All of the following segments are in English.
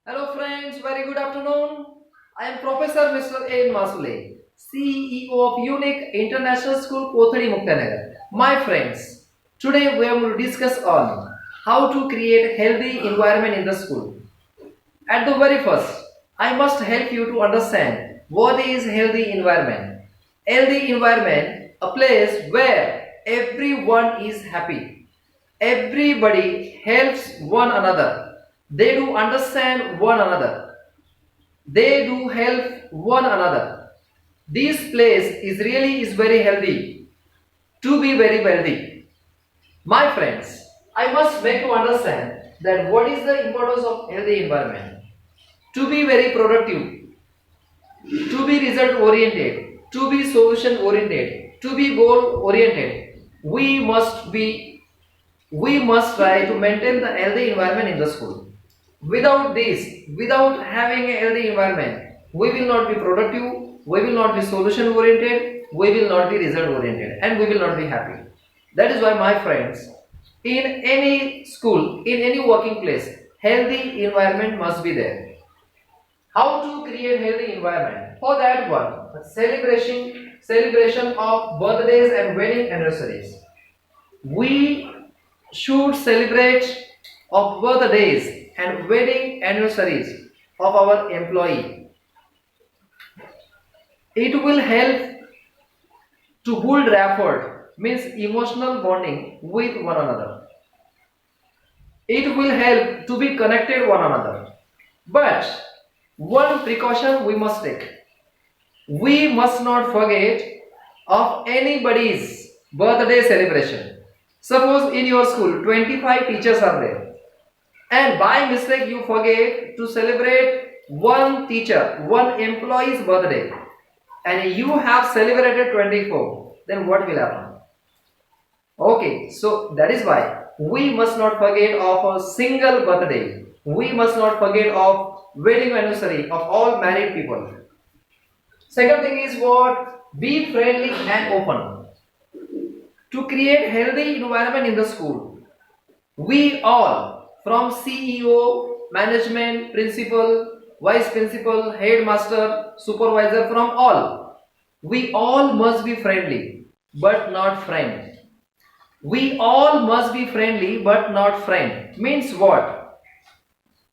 Hello friends, very good afternoon. I am Professor Mr. A. Masule, CEO of Unique International School, Kothari Muktanagar. My friends, today we are going to discuss on how to create healthy environment in the school. At the very first, I must help you to understand what is healthy environment. Healthy environment, a place where everyone is happy. Everybody helps one another. They do understand one another. They do help one another. This place is very healthy to be very wealthy. My friends, I must make you understand that what is the importance of healthy environment. To be very productive, to be result oriented, to be solution oriented, to be goal oriented, we must try to maintain the healthy environment in the school. Without this, without having a healthy environment, we will not be productive, we will not be solution oriented, we will not be result oriented, and we will not be happy. That is why, my friends, in any school, in any working place, healthy environment must be there. How to create healthy environment? For that one, celebration of birthdays and wedding anniversaries. We should celebrate of birthdays and wedding anniversaries of our employee. It will help to build rapport, means emotional bonding with one another. It will help to be connected one another. But one precaution we must take. We must not forget of anybody's birthday celebration. Suppose in your school 25 teachers are there, and by mistake you forget to celebrate one teacher, one employee's birthday, and you have celebrated 24, then what will happen? Okay, so that is why we must not forget of a single birthday. We must not forget of wedding anniversary of all married people. Second thing is what? Be friendly and open. To create healthy environment in the school, we all, from CEO, management, principal, vice principal, headmaster, supervisor, from all, we all must be friendly, but not friend. We all must be friendly, but not friend. Means what?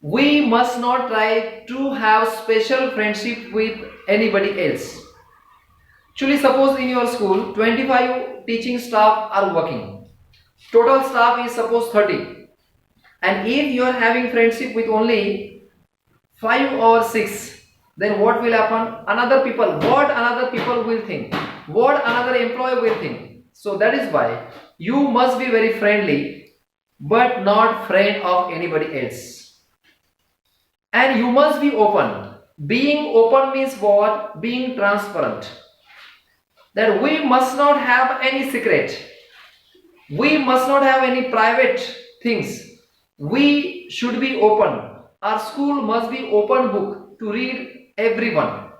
We must not try to have special friendship with anybody else. Actually, suppose in your school 25 teaching staff are working. Total staff is suppose 30. And if you are having friendship with only 5 or 6, then what will happen? What another people will think? What another employee will think? So that is why you must be very friendly, but not friend of anybody else. And you must be open. Being open means what? Being transparent. That we must not have any secret. We must not have any private things. We should be open. Our school must be open book to read everyone.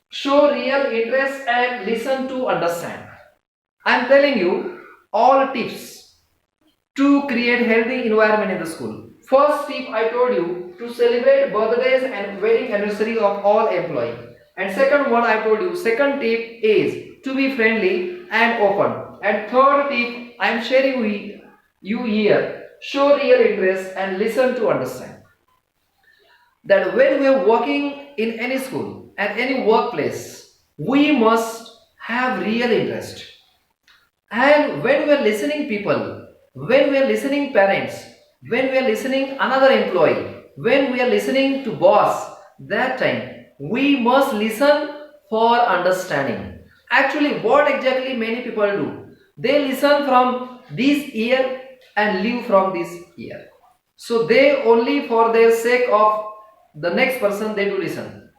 Show real interest and listen to understand. I am telling you all tips to create healthy environment in the school. First tip I told you to celebrate birthdays and wedding anniversary of all employees. And second one I told you, second tip is to be friendly and open. And third tip I am sharing with you here, show real interest and listen to understand. That when we are working in any school and any workplace, we must have real interest. And when we are listening people, when we are listening parents, when we are listening another employee, when we are listening to boss, that time we must listen for understanding. Actually, what exactly many people do? They listen from this ear and leave from this ear. So they only for their sake of the next person they do listen.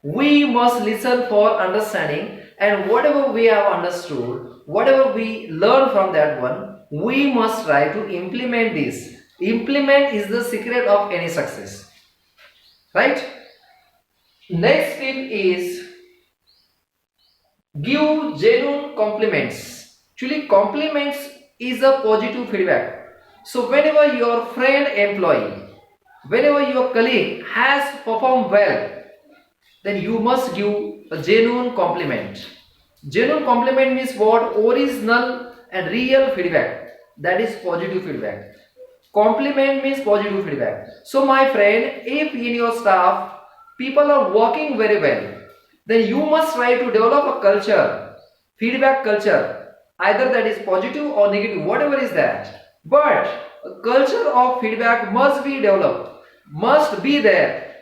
We must listen for understanding, and whatever we have understood, whatever we learn from that one, we must try to implement this. Implement is the secret of any success, right? Next tip is give genuine compliments. Actually, compliments is a positive feedback. So whenever your friend employee Whenever your colleague has performed well, then you must give a genuine compliment. Genuine compliment means what? Original and real feedback. That is positive feedback. Compliment means positive feedback. So, my friend, if in your staff people are working very well, then you must try to develop a culture, feedback culture, either that is positive or negative, whatever is that. But a culture of feedback must be developed, must be there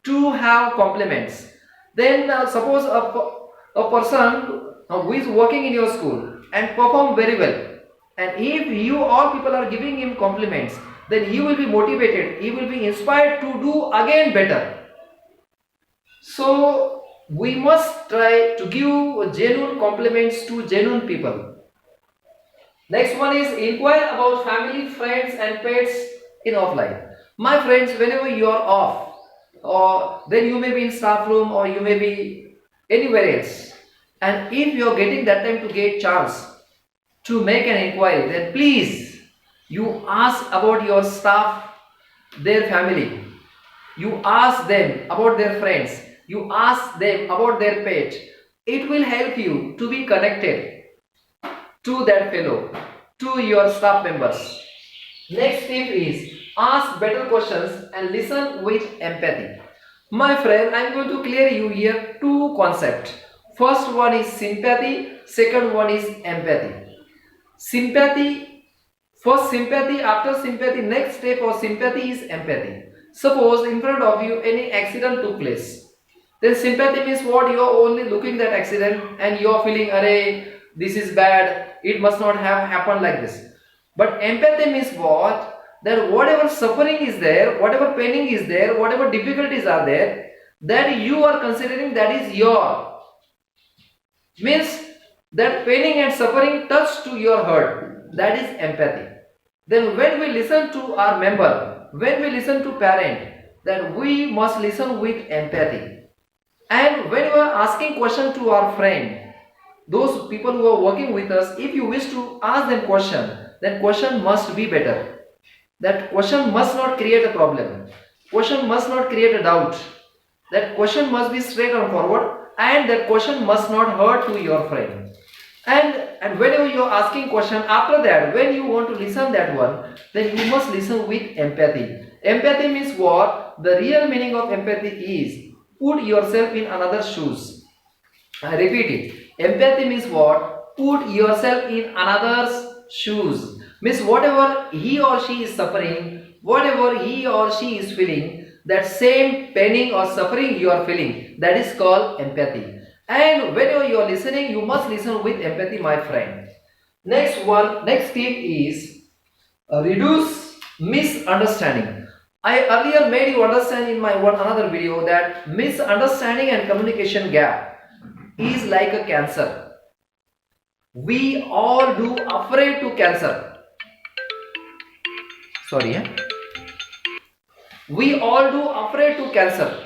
to have compliments. Then suppose a person who is working in your school and perform very well, and if you all people are giving him compliments, then he will be motivated, he will be inspired to do again better. So we must try to give genuine compliments to genuine people. Next one is inquire about family, friends and pets in offline. My friends, whenever you are off, or then you may be in staff room or you may be anywhere else, and if you are getting that time to get chance to make an inquiry, then please you ask about your staff, their family, you ask them about their friends, you ask them about their pet. It will help you to be connected to that fellow, to your staff members. Next tip is ask better questions and listen with empathy. My friend, I am going to clear you here two concepts. First one is sympathy, second one is empathy. Sympathy, first sympathy, after sympathy, next step of sympathy is empathy. Suppose in front of you any accident took place. Then sympathy means what? You are only looking that accident and you are feeling, array, this is bad, it must not have happened like this. But empathy means what? That whatever suffering is there, whatever paining is there, whatever difficulties are there, that you are considering that is your. Means that paining and suffering touch to your heart. That is empathy. Then when we listen to our member, when we listen to parent, then we must listen with empathy. And when we are asking question to our friend, those people who are working with us, if you wish to ask them question, then question must be better. That question must not create a problem. Question must not create a doubt. That question must be straight and forward, and that question must not hurt to your friend. And whenever you are asking question, after that, when you want to listen that one, then you must listen with empathy. Empathy means what? The real meaning of empathy is put yourself in another's shoes. I repeat it. Empathy means what? Put yourself in another's shoes. Means whatever he or she is suffering, whatever he or she is feeling, that same paining or suffering you are feeling, that is called empathy. And whenever you are listening, you must listen with empathy, my friend. Next tip is reduce misunderstanding. I earlier made you understand in my another video that misunderstanding and communication gap is like a cancer. We all do afraid to cancer. Sorry, we all do afraid to cancer.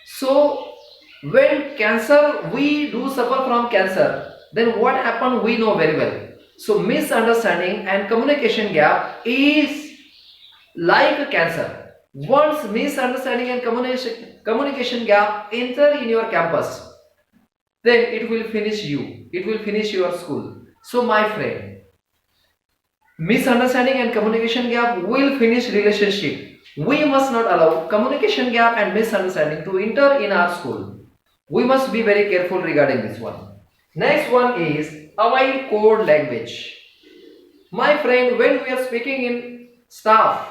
So when cancer, we do suffer from cancer, then what happened we know very well. So misunderstanding and communication gap is like a cancer. Once misunderstanding and communication gap enter in your campus, then it will finish you, it will finish your school. So my friend, misunderstanding and communication gap will finish relationship. We must not allow communication gap and misunderstanding to enter in our school. We must be very careful regarding this one. Next one is avoid code language. My friend, when we are speaking in staff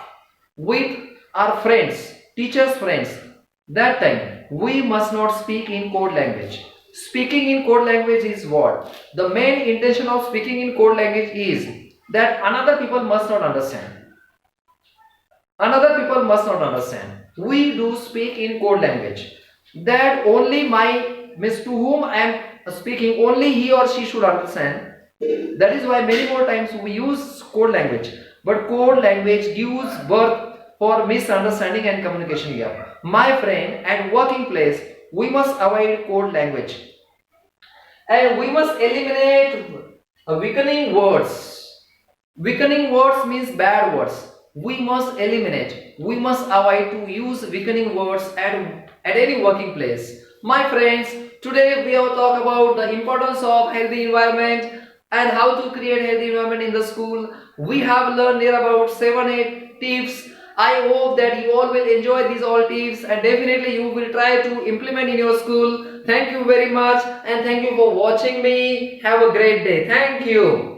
with our friends, teachers' friends, that time we must not speak in code language. Speaking in code language is what? The main intention of speaking in code language is that another people must not understand. Another people must not understand. We do speak in code language. That only means to whom I am speaking, only he or she should understand. That is why many more times we use code language. But code language gives birth for misunderstanding and communication gap. My friend, at working place, we must avoid code language. And we must eliminate weakening words. Weakening words means bad words. we must eliminate, we must avoid to use weakening words at any working place. My friends, today we have talked about the importance of healthy environment and how to create healthy environment in the school. We have learned near about 7 8 tips. I hope that you all will enjoy these all tips and definitely you will try to implement in your school. Thank you very much and thank you for watching me. Have a great day. Thank you.